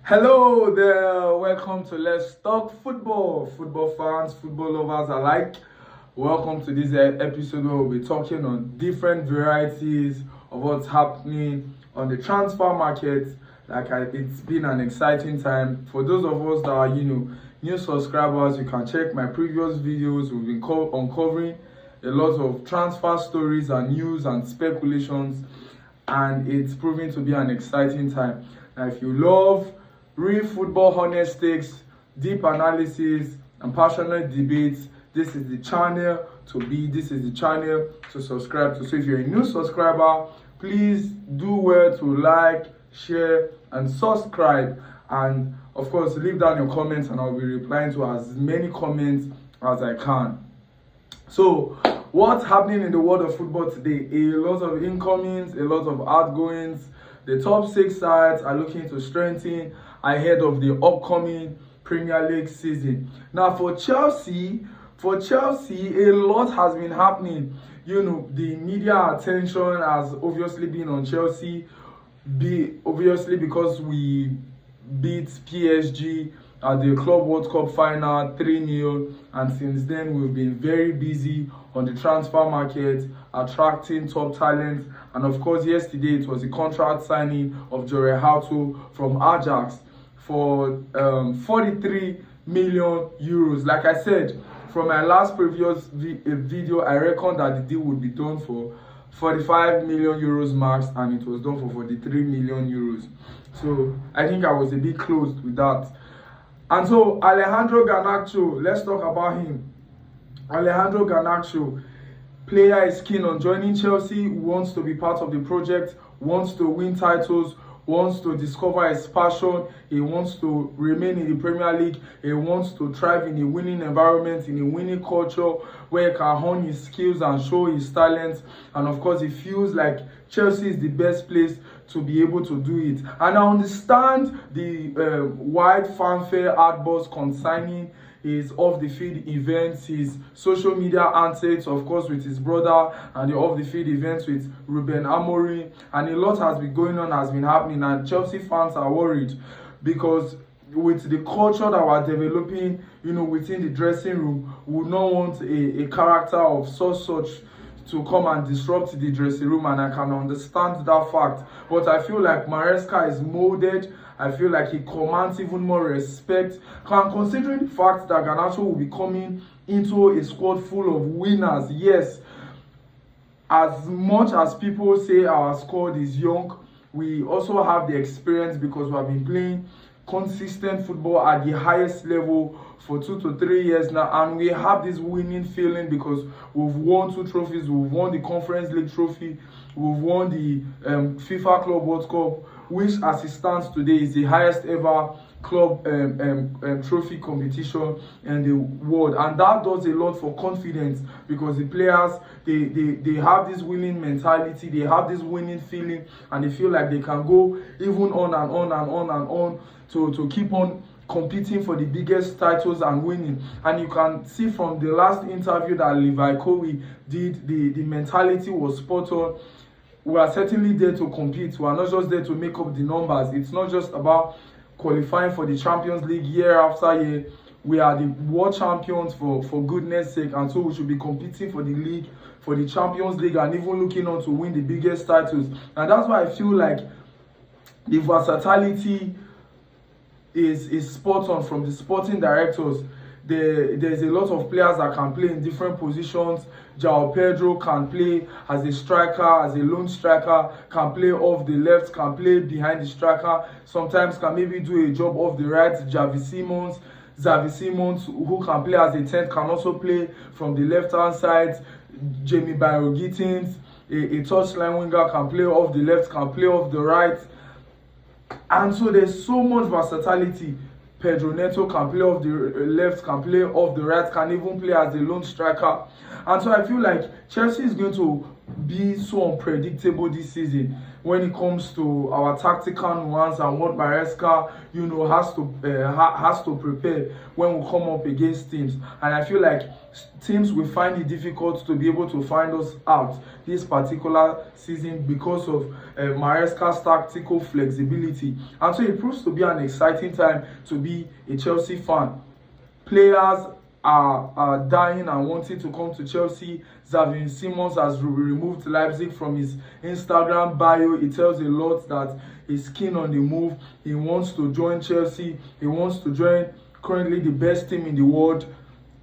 Hello there, welcome to Let's Talk Football. Football fans, football lovers alike. Welcome to this episode where we'll be talking on different varieties of what's happening on the transfer market. It's been an exciting time. For those of us that are, new subscribers, you can check my previous videos. We've been uncovering a lot of transfer stories and news and speculations, and it's proving to be an exciting time. Now, if you love real football honest takes, deep analysis, and passionate debates, this is the channel to be. This is the channel to subscribe to. So if you're a new subscriber, please do well to like, share, and subscribe. And of course, leave down your comments, and I'll be replying to as many comments as I can. So, what's happening in the world of football today? A lot of incomings, a lot of outgoings. The top 6 sides are looking to strengthen ahead of the upcoming Premier League season. Now, for Chelsea, a lot has been happening. The media attention has obviously been on Chelsea, obviously because we beat PSG at the Club World Cup final 3-0, and since then we've been very busy on the transfer market, attracting top talent. And of course, yesterday it was the contract signing of Jorge from Ajax for 43 million euros. Like I said, from my last previous video, I reckoned that the deal would be done for 45 million euros max, and it was done for 43 million euros. So I think I was a bit close with that. And so Alejandro Garnacho, let's talk about him. Alejandro Garnacho, player is keen on joining Chelsea, wants to be part of the project, wants to win titles, wants to discover his passion, he wants to remain in the Premier League, he wants to thrive in a winning environment, in a winning culture where he can hone his skills and show his talents. And of course, he feels like Chelsea is the best place to be able to do it. And I understand the wide fanfare outburst concerning his off-the-field events, his social media antics, of course, with his brother, and the off-the-field events with Ruben Amorim. And a lot has been going on, has been happening, and Chelsea fans are worried because with the culture that we're developing, within the dressing room, we would not want a character of such to come and disrupt the dressing room, and I can understand that fact. But I feel like Maresca is molded. I feel like he commands even more respect. Considering the fact that Garnacho will be coming into a squad full of winners, yes, as much as people say our squad is young, we also have the experience because we have been playing consistent football at the highest level for 2 to 3 years now, and we have this winning feeling because we've won 2 trophies. We've won the Conference League trophy, we've won the FIFA Club World Cup, which as it stands today is the highest ever club trophy competition in the world. And that does a lot for confidence because the players, they have this winning mentality, they have this winning feeling, and they feel like they can go even on and on and on and on to keep on competing for the biggest titles and winning. And you can see from the last interview that Levi Cowie did, the mentality was spot on. We are certainly there to compete. We are not just there to make up the numbers. It's not just about qualifying for the Champions League year after year. We are the world champions for goodness sake, and so we should be competing for the league, for the Champions League, and even looking on to win the biggest titles. And that's why I feel like the versatility is spot on from the sporting directors. There's a lot of players that can play in different positions. João Pedro can play as a striker, as a lone striker, can play off the left, can play behind the striker, sometimes can maybe do a job off the right. Xavi Simons, who can play as a 10th, can also play from the left-hand side. Jamie Byron-Gittins, a touchline winger, can play off the left, can play off the right. And so there's so much versatility. Pedro Neto can play off the left, can play off the right, can even play as a lone striker. And so I feel like Chelsea is going to be so unpredictable this season when it comes to our tactical nuance and what Maresca, has to prepare when we come up against teams. And I feel like teams will find it difficult to be able to find us out this particular season because of Maresca's tactical flexibility. And so it proves to be an exciting time to be a Chelsea fan. Players are dying and wanting to come to Chelsea. Xavi Simons has removed Leipzig from his Instagram bio. It tells a lot that he's keen on the move. He wants to join Chelsea. He wants to join currently the best team in the world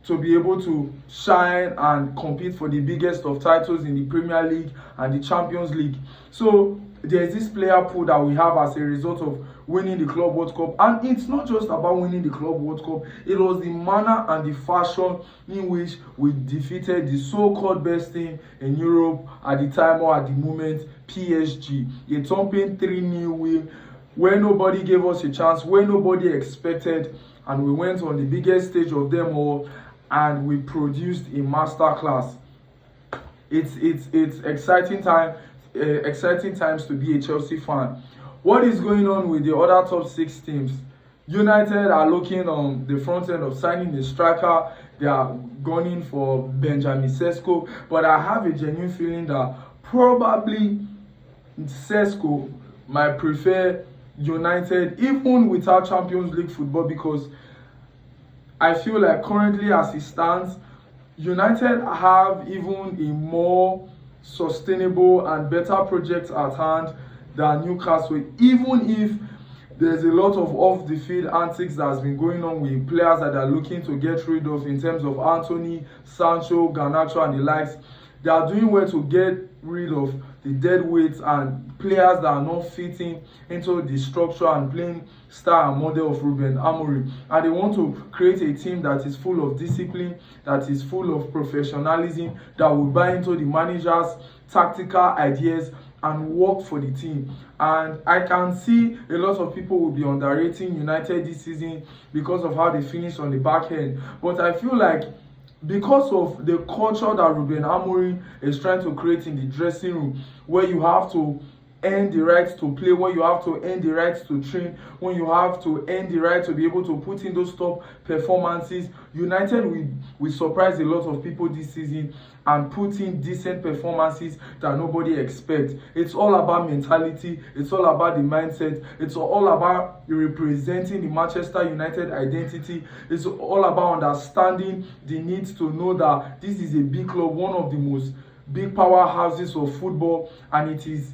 to be able to shine and compete for the biggest of titles in the Premier League and the Champions League. So there's this player pool that we have as a result of winning the Club World Cup. And it's not just about winning the Club World Cup, it was the manner and the fashion in which we defeated the so-called best team in Europe at the time or at the moment, PSG. A thumping 3-0 win where nobody gave us a chance, where nobody expected, and we went on the biggest stage of them all and we produced a masterclass. It's exciting times to be a Chelsea fan. What is going on with the other top 6 teams? United are looking on the front end of signing a striker. They are gunning for Benjamin Sesko, but I have a genuine feeling that probably Sesko might prefer United even without Champions League football, because I feel like currently as it stands, United have even a more sustainable and better project at hand than Newcastle, even if there's a lot of off-the-field antics that has been going on with players that are looking to get rid of in terms of Anthony, Sancho, Garnacho and the likes. They are doing well to get rid of the dead weights and players that are not fitting into the structure and playing style and model of Ruben Amorim. And they want to create a team that is full of discipline, that is full of professionalism, that will buy into the manager's tactical ideas and work for the team. And I can see a lot of people will be underrating United this season because of how they finished on the back end. But I feel like because of the culture that Ruben Amorim is trying to create in the dressing room, where you have to earn the right to play, when you have to earn the right to train, when you have to earn the right to be able to put in those top performances, United will surprise a lot of people this season and put in decent performances that nobody expects. It's all about mentality, it's all about the mindset, it's all about representing the Manchester United identity, it's all about understanding the need to know that this is a big club, one of the most big powerhouses of football, and it is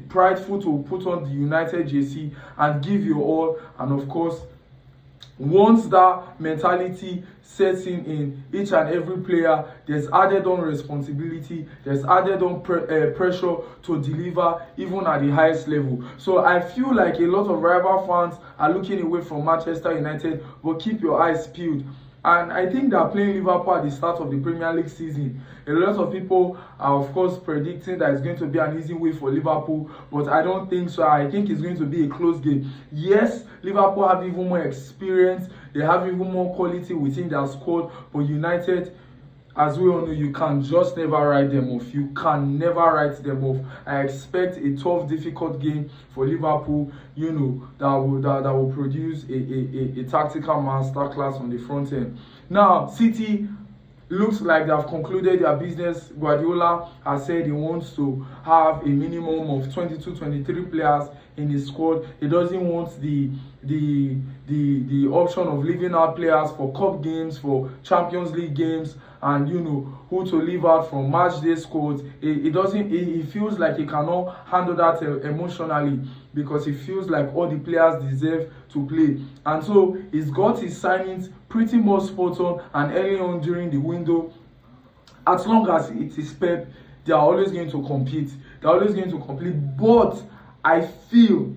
prideful to put on the United jersey and give your all. And of course, once that mentality sets in each and every player, there's added on responsibility, there's added on pressure to deliver even at the highest level. So I feel like a lot of rival fans are looking away from Manchester United, but keep your eyes peeled. And I think they are playing Liverpool at the start of the Premier League season. A lot of people are, of course, predicting that it's going to be an easy way for Liverpool, but I don't think so. I think it's going to be a close game. Yes, Liverpool have even more experience, they have even more quality within their squad, but United, as we all know, you can just never write them off. You can never write them off. I expect a tough, difficult game for Liverpool, that will produce a tactical masterclass on the front end. Now, City looks like they have concluded their business. Guardiola has said he wants to have a minimum of 22-23 players in his squad. He doesn't want the option of leaving out players for cup games, for Champions League games, and who to leave out from match day squads. He feels like he cannot handle that emotionally, because he feels like all the players deserve to play. And so he's got his signings pretty much spot on and early on during the window. As long as it is Pep, they are always going to compete. They're always going to compete. But I feel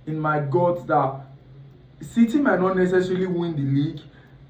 in my gut that City might not necessarily win the league.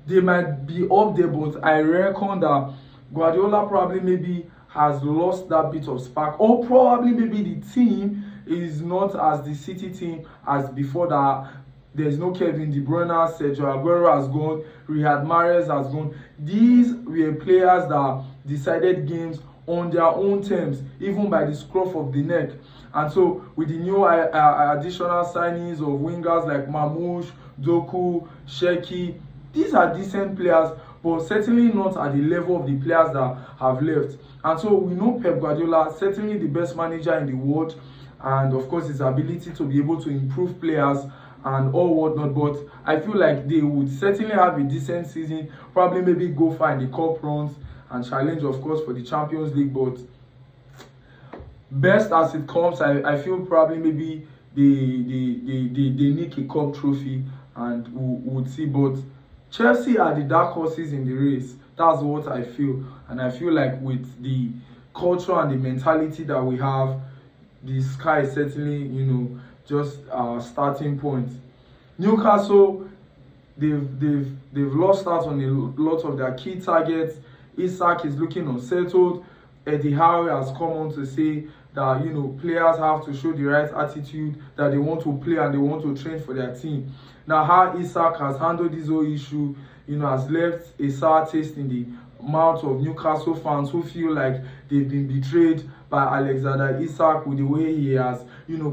They might be up there, but I reckon that Guardiola probably maybe has lost that bit of spark, or probably maybe the team is not as the City team as before, that there's no Kevin De Bruyne, Sergio Aguero has gone, Riyad Mahrez has gone. These were players that decided games on their own terms, even by the scruff of the neck. And so with the new additional signings of wingers like Mamouche, Doku, Sheki, these are decent players, but certainly not at the level of the players that have left. And so we know Pep Guardiola, certainly the best manager in the world, and of course his ability to be able to improve players and all whatnot, but I feel like they would certainly have a decent season, probably maybe go far in the cup runs and challenge, of course, for the Champions League. But best as it comes, I feel probably maybe they nick a cup trophy, and we'll see. But Chelsea are the dark horses in the race. That's what I feel. And I feel like with the culture and the mentality that we have, the sky is certainly, just our starting point. Newcastle, they've lost out on a lot of their key targets. Isak is looking unsettled. Eddie Howe has come on to say that players have to show the right attitude, that they want to play and they want to train for their team. Now, how Isak has handled this whole issue, has left a sour taste in the mouth of Newcastle fans who feel like they've been betrayed by Alexander Isak with the way he has,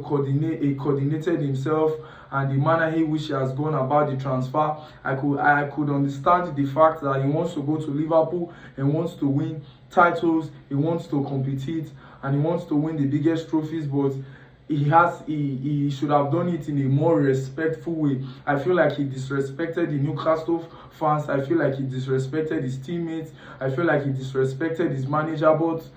coordinated himself and the manner in which he has gone about the transfer. I could understand the fact that he wants to go to Liverpool and wants to win titles, he wants to compete, and he wants to win the biggest trophies, but he should have done it in a more respectful way. I feel like he disrespected the Newcastle fans. I feel like he disrespected his teammates. I feel like he disrespected his manager. But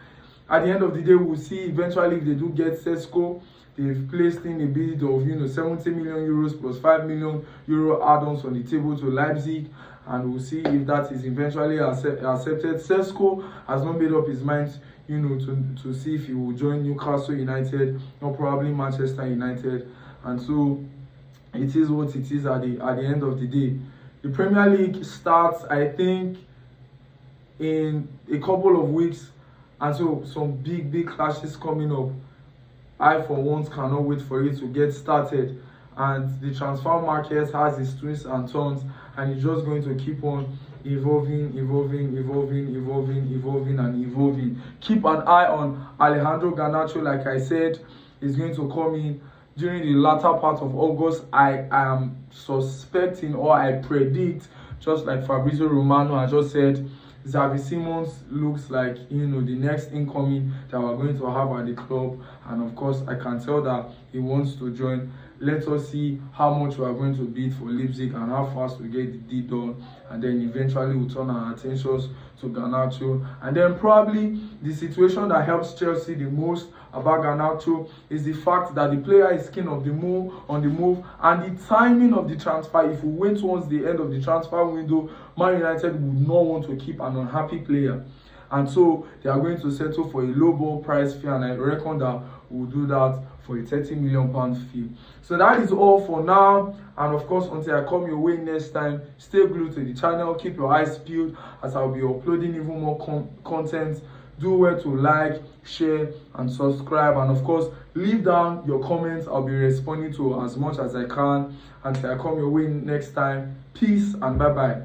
at the end of the day, we'll see eventually if they do get Sesko. They've placed in a bid of 70 million euros plus 5 million euro add-ons on the table to Leipzig, and we'll see if that is eventually accepted. Sesko has not made up his mind to see if he will join Newcastle United or probably Manchester United, and so it is what it is at the end of the day. The Premier League starts, I think, in a couple of weeks, and so some big clashes coming up. I for once cannot wait for it to get started, and the transfer market has its twists and turns, and it's just going to keep on evolving. Keep an eye on Alejandro Garnacho. Like I said, is going to come in during the latter part of August. I am suspecting, or I predict, just like Fabrizio Romano has just said, Xavi Simons looks like the next incoming that we're going to have at the club, and of course I can tell that he wants to join. Let us see how much we are going to bid for Leipzig and how fast we get the deal done, and then eventually we'll turn our attentions to Garnacho. And then probably the situation that helps Chelsea the most about Garnacho is the fact that the player is keen on the move, and the timing of the transfer. If we wait towards the end of the transfer window, Man United would not want to keep an unhappy player, and so they are going to settle for a low ball price fee, and I reckon that we'll do that for a £30 million fee. So that is all for now, and of course until I come your way next time, stay glued to the channel, keep your eyes peeled as I'll be uploading even more content. Do well to like, share and subscribe, and of course leave down your comments. I'll be responding to as much as I can. Until I come your way next time, peace and bye bye.